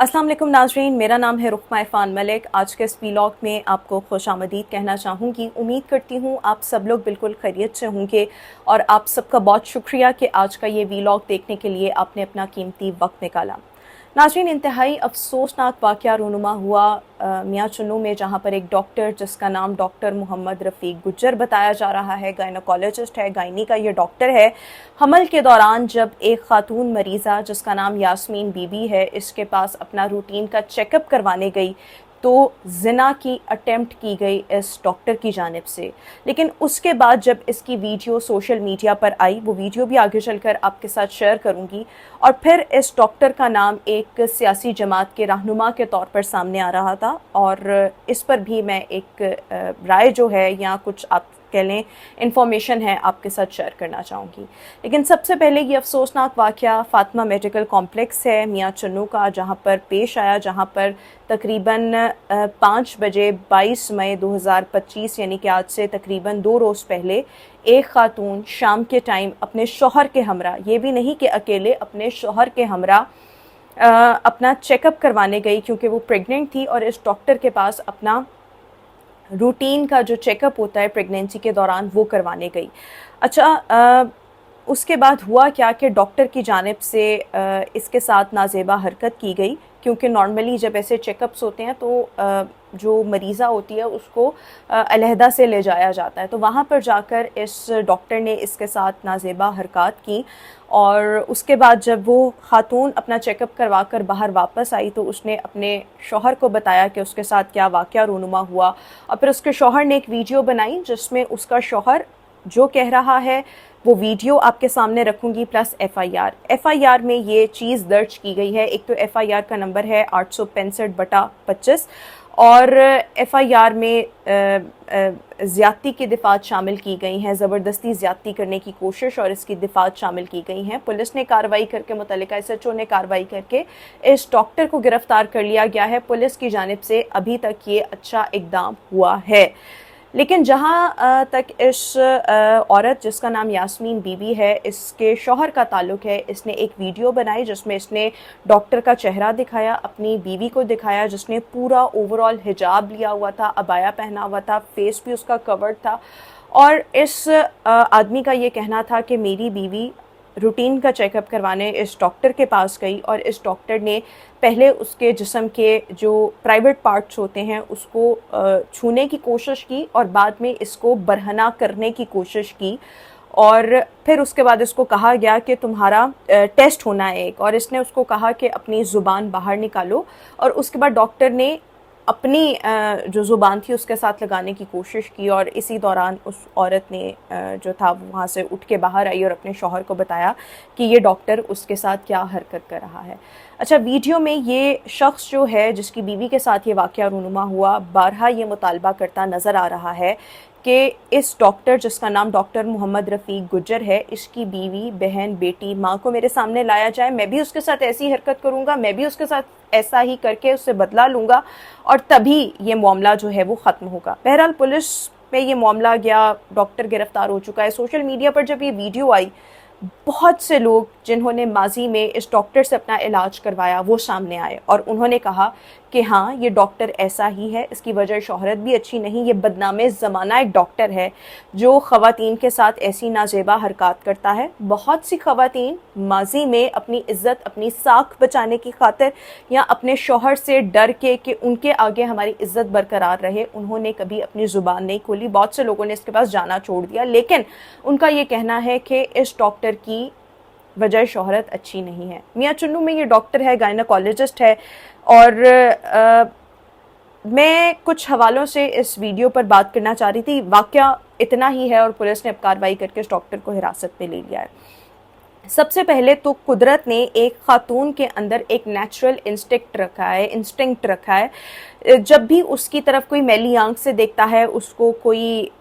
अस्सलाम वालेकुम नाज़रीन, मेरा नाम है रुखमा इरफान मलिक। आज के इस व्लॉग में आपको खुशामदीद कहना चाहूँगी। उम्मीद करती हूँ आप सब लोग बिल्कुल खैरियत से होंगे और आप सबका बहुत शुक्रिया कि आज का ये व्लॉग देखने के लिए आपने अपना कीमती वक्त निकाला। नाज़रीन, इंतहाई अफसोसनाक वाक़या रूनुमा हुआ मियाँ चुन्नू में, जहाँ पर एक डॉक्टर जिसका नाम डॉक्टर मोहम्मद रफ़ीक गुज्जर बताया जा रहा है, गायनोकोलॉजिस्ट है, गायनी का ये डॉक्टर है। हमल के दौरान जब एक ख़ातून मरीज़ा जिसका नाम यास्मीन बीबी है, इसके पास अपना रूटीन का चेकअप करवाने गई तो ज़िना की अटेम्प्ट की गई इस डॉक्टर की जानिब से। लेकिन उसके बाद जब इसकी वीडियो सोशल मीडिया पर आई, वो वीडियो भी आगे चलकर आपके साथ शेयर करूंगी, और फिर इस डॉक्टर का नाम एक सियासी जमात के रहनुमा के तौर पर सामने आ रहा था, और इस पर भी मैं एक राय जो है या कुछ आप कह लें इंफॉर्मेशन है आपके साथ शेयर करना चाहूँगी। लेकिन सबसे पहले ये अफसोसनाक वाक़या फातिमा मेडिकल कॉम्प्लेक्स है मियाँ चुन्नू का, जहाँ पर पेश आया, जहाँ पर तकरीबन 5 बजे 22 मई 2025 यानी कि आज से तकरीबन 2 रोज़ पहले एक ख़ातून शाम के टाइम अपने शौहर के हमरा, ये भी नहीं कि अकेले, अपने शौहर के हमरा अपना चेकअप करवाने गई, क्योंकि वो प्रेग्नेंट थी और इस डॉक्टर के पास अपना रूटीन का जो चेकअप होता है प्रेगनेंसी के दौरान वो करवाने गई। अच्छा, उसके बाद हुआ क्या कि डॉक्टर की जानिब से इसके साथ नाजेबा हरकत की गई, क्योंकि नॉर्मली जब ऐसे चेकअप्स होते हैं तो जो मरीज़ा होती है उसको अलहदा से ले जाया जाता है। तो वहाँ पर जाकर इस डॉक्टर ने इसके साथ नाजेबा हरकत की, और उसके बाद जब वो ख़ातून अपना चेकअप करवा कर बाहर वापस आई तो उसने अपने शौहर को बताया कि उसके साथ क्या वाक़या रूनुमा हुआ। और फिर उसके शौहर ने एक वीडियो बनाई जिसमें उसका शौहर जो कह रहा है वो वीडियो आपके सामने रखूंगी, प्लस एफआईआर में ये चीज़ दर्ज की गई है। एक तो एफआईआर का नंबर है 865/25, और एफआईआर में ज़्यादती की दिफ़ात शामिल की गई हैं, ज़बरदस्ती ज़्यादती करने की कोशिश और इसकी दिफ़ात शामिल की गई हैं। पुलिस ने कार्रवाई करके, मुतल्लिका एसएचओ ने कार्रवाई करके इस डॉक्टर को गिरफ़्तार कर लिया गया है। पुलिस की जानिब से अभी तक ये अच्छा इक़दाम हुआ है। लेकिन जहाँ तक इस औरत जिसका नाम यास्मीन बीबी है, इसके शौहर का ताल्लुक़ है, इसने एक वीडियो बनाई जिसमें इसने डॉक्टर का चेहरा दिखाया, अपनी बीवी को दिखाया जिसने पूरा ओवरऑल हिजाब लिया हुआ था, अबाया पहना हुआ था, फेस भी उसका कवर्ड था, और इस आदमी का ये कहना था कि मेरी बीवी रूटीन का चेकअप करवाने इस डॉक्टर के पास गई, और इस डॉक्टर ने पहले उसके जिस्म के जो प्राइवेट पार्ट्स होते हैं उसको छूने की कोशिश की, और बाद में इसको बरहना करने की कोशिश की, और फिर उसके बाद इसको कहा गया कि तुम्हारा टेस्ट होना है एक, और इसने उसको कहा कि अपनी ज़ुबान बाहर निकालो, और उसके बाद डॉक्टर ने अपनी जो ज़ुबान थी उसके साथ लगाने की कोशिश की, और इसी दौरान उस औरत ने जो था वहाँ से उठ के बाहर आई और अपने शौहर को बताया कि ये डॉक्टर उसके साथ क्या हरकत कर रहा है। अच्छा, वीडियो में ये शख्स जो है जिसकी बीवी के साथ ये वाक़या रूनुमा हुआ, बारहा ये मुतालबा करता नज़र आ रहा है कि इस डॉक्टर जिसका नाम डॉक्टर मोहम्मद रफ़ीक गुज्जर है, इसकी बीवी, बहन, बेटी, माँ को मेरे सामने लाया जाए, मैं भी उसके साथ ऐसी हरकत करूँगा, मैं भी उसके साथ ऐसा ही करके उससे बदला लूँगा, और तभी ये मामला जो है वो ख़त्म होगा। बहरहाल पुलिस में ये मामला गया, डॉक्टर गिरफ़्तार हो चुका है। सोशल मीडिया पर जब ये वीडियो आई, बहुत से लोग जिन्होंने माजी में इस डॉक्टर से अपना इलाज करवाया वो सामने आए, और उन्होंने कहा कि हाँ, ये डॉक्टर ऐसा ही है, इसकी वजह शोहरत भी अच्छी नहीं, ये बदनामे ज़माना एक डॉक्टर है जो ख़वातीन के साथ ऐसी नाजेबा हरकत करता है। बहुत सी ख़वातीन माजी में अपनी इज़्ज़त, अपनी साख बचाने की खातिर या अपने शोहर से डर के कि उनके आगे हमारी इज़्ज़त बरकरार रहे, उन्होंने कभी अपनी ज़ुबान नहीं खोली। बहुत से लोगों ने इसके पास जाना छोड़ दिया, लेकिन उनका ये कहना है कि इस डॉक्टर की वजह शोहरत अच्छी नहीं है। मियाँ चुन्नू में ये डॉक्टर है, गायनोकोलॉजिस्ट है, और मैं कुछ हवालों से इस वीडियो पर बात करना चाह रही थी। वाक़या इतना ही है, और पुलिस ने अब कार्रवाई करके इस डॉक्टर को हिरासत में ले लिया है। सबसे पहले तो कुदरत ने एक ख़ातून के अंदर एक नेचुरल इंस्टिंक्ट रखा है। जब भी उसकी तरफ कोई मैली आंख से देखता है, उसको कोई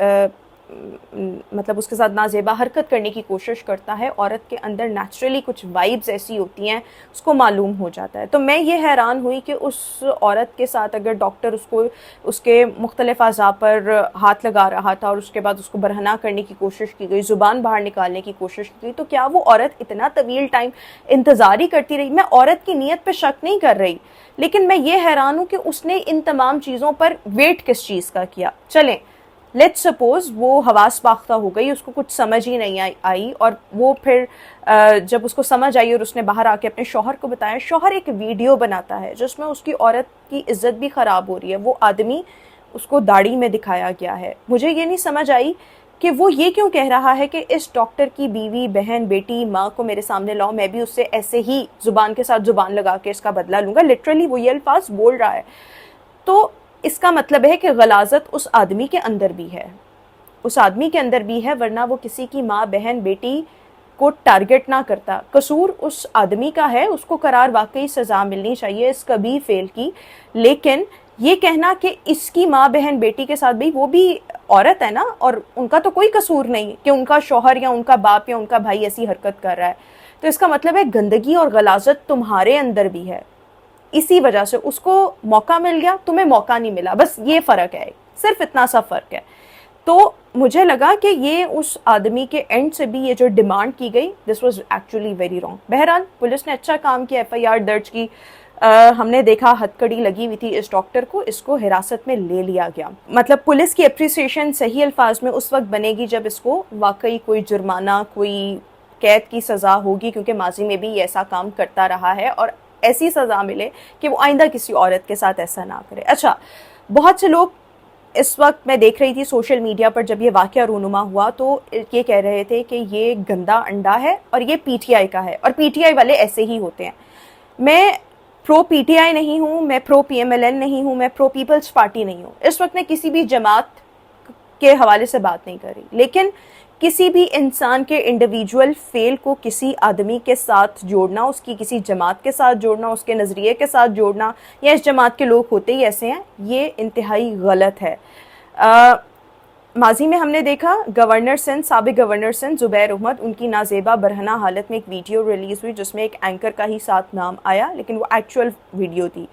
मतलब उसके साथ नाजेबा हरकत करने की कोशिश करता है, औरत के अंदर नेचुरली कुछ वाइब्स ऐसी होती हैं, उसको मालूम हो जाता है। तो मैं ये हैरान हुई कि उस औरत के साथ अगर डॉक्टर उसको उसके मुख्तलिफ अज़ा पर हाथ लगा रहा था और उसके बाद उसको बरहना करने की कोशिश की गई, ज़ुबान बाहर निकालने की कोशिश की गई, तो क्या वो औरत इतना तवील टाइम इंतज़ार ही करती रही? मैं औरत की नीयत पे शक नहीं कर रही, लेकिन मैं ये हैरान हूँ कि उसने इन तमाम चीज़ों पर वेट किस चीज़ का किया। चलें, लेट्स सपोज वो हवास बाख्ता हो गई, उसको कुछ समझ ही नहीं आई और वो फिर जब उसको समझ आई और उसने बाहर आके अपने शौहर को बताया, शौहर एक वीडियो बनाता है जिसमें उसकी औरत की इज्जत भी ख़राब हो रही है, वो आदमी उसको दाढ़ी में दिखाया गया है। मुझे ये नहीं समझ आई कि वो ये क्यों कह रहा है कि इस डॉक्टर की बीवी, बहन, बेटी, माँ को मेरे सामने लाओ, मैं भी उससे ऐसे ही ज़ुबान के साथ ज़ुबान लगा के इसका बदला लूँगा। लिटरली वो ये अल्फाज बोल रहा है। तो इसका मतलब है कि गलाजत उस आदमी के अंदर भी है, उस आदमी के अंदर भी है, वरना वो किसी की माँ, बहन, बेटी को टारगेट ना करता। कसूर उस आदमी का है, उसको करार वाकई सज़ा मिलनी चाहिए इस कभी फेल की। लेकिन ये कहना कि इसकी माँ, बहन, बेटी के साथ, भाई वो भी औरत है ना, और उनका तो कोई कसूर नहीं कि उनका शौहर या उनका बाप या उनका भाई ऐसी हरकत कर रहा है। तो इसका मतलब है गंदगी और गलाजत तुम्हारे अंदर भी है, इसी वजह से उसको मौका मिल गया, तुम्हें मौका नहीं मिला। बस ये फ़र्क है, सिर्फ इतना सा फ़र्क है। तो मुझे लगा कि ये उस आदमी के एंड से भी ये जो डिमांड की गई, this was actually very wrong. बहरहाल पुलिस ने अच्छा काम किया, FIR दर्ज की। हमने देखा हथकड़ी लगी हुई थी इस डॉक्टर को, इसको हिरासत में ले लिया गया। मतलब पुलिस की अप्रिसिएशन सही अल्फाज में उस वक्त बनेगी जब इसको वाकई कोई जुर्माना, कोई कैद की सज़ा होगी, क्योंकि माजी में भी ऐसा काम करता रहा है, और ऐसी सज़ा मिले कि वो आइंदा किसी औरत के साथ ऐसा ना करे। अच्छा, बहुत से लोग इस वक्त मैं देख रही थी सोशल मीडिया पर, जब ये वाक़या रूनुमा हुआ तो ये कह रहे थे कि ये गंदा अंडा है और ये PTI का है, और PTI वाले ऐसे ही होते हैं। मैं प्रो PTI नहीं हूँ, मैं प्रो PMLN नहीं हूँ, मैं प्रो पीपल्स पार्टी नहीं हूँ। इस वक्त मैं किसी भी जमात के हवाले से बात नहीं कर रही, लेकिन किसी भी इंसान के इंडिविजुअल फेल को किसी आदमी के साथ जोड़ना, उसकी किसी जमात के साथ जोड़ना, उसके नज़रिए के साथ जोड़ना, या इस जमात के लोग होते ही ऐसे हैं, ये इंतहाई गलत है। माजी में हमने देखा गवर्नर सिंध, साबिक गवर्नर सिंध ज़ुबैर अहमद, उनकी नाजेबा बरहना हालत में एक वीडियो रिलीज़ हुई जिसमें एक एंकर का ही साथ नाम आया, लेकिन वो एक्चुअल वीडियो थी।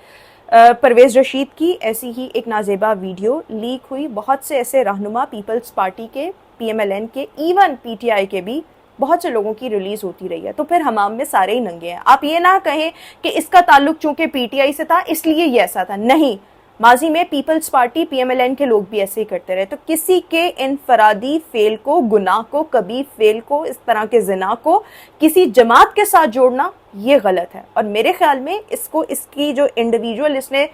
परवेज़ रशीद की ऐसी ही एक नाजेबा वीडियो लीक हुई। बहुत से ऐसे रहनुमा पीपल्स पार्टी के, PMLN के, इवन PTI के भी बहुत से लोगों की रिलीज़ होती रही है। तो फिर हमाम में सारे ही नंगे हैं। आप ये ना कहें कि इसका ताल्लुक चूंकि PTI से था इसलिए ये ऐसा था, नहीं। माजी में पीपल्स पार्टी, PMLN के लोग भी ऐसे ही करते रहे। तो किसी के इनफरादी फेल को, गुनाह को, कभी फेल को, इस तरह के ज़िना को किसी जमात के साथ जोड़ना ये गलत है। और मेरे ख्याल में इसको, इसकी जो इंडिविजुअल इसने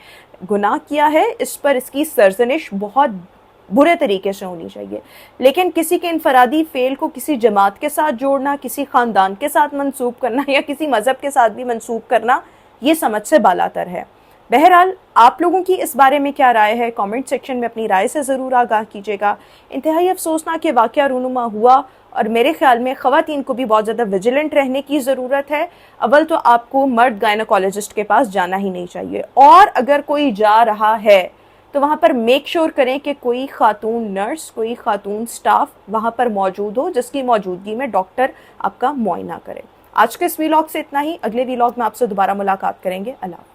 गुनाह किया है, इस पर इसकी सरजनिश बहुत बुरे तरीके से होनी चाहिए। लेकिन किसी के इनफरादी फेल को किसी जमात के साथ जोड़ना, किसी ख़ानदान के साथ मंसूब करना, या किसी मज़हब के साथ भी मंसूब करना, ये समझ से बालातर है। बहरहाल आप लोगों की इस बारे में क्या राय है, कमेंट सेक्शन में अपनी राय से ज़रूर आगाह कीजिएगा। इंतहाई अफसोसनाक ये वाक़या रूनुमा हुआ, और मेरे ख्याल में ख़वातीन को भी बहुत ज़्यादा विजिलेंट रहने की ज़रूरत है। अव्वल तो आपको मर्द गायनोकोलॉजिस्ट के पास जाना ही नहीं चाहिए, और अगर कोई जा रहा है तो वहाँ पर मेक श्योर करें कि कोई खातून नर्स, कोई खातून स्टाफ वहाँ पर मौजूद हो, जिसकी मौजूदगी में डॉक्टर आपका मुआयना करे। आज के इस व्लॉग से इतना ही। अगले व्लॉग में आपसे दोबारा मुलाकात करेंगे। अल्लाह।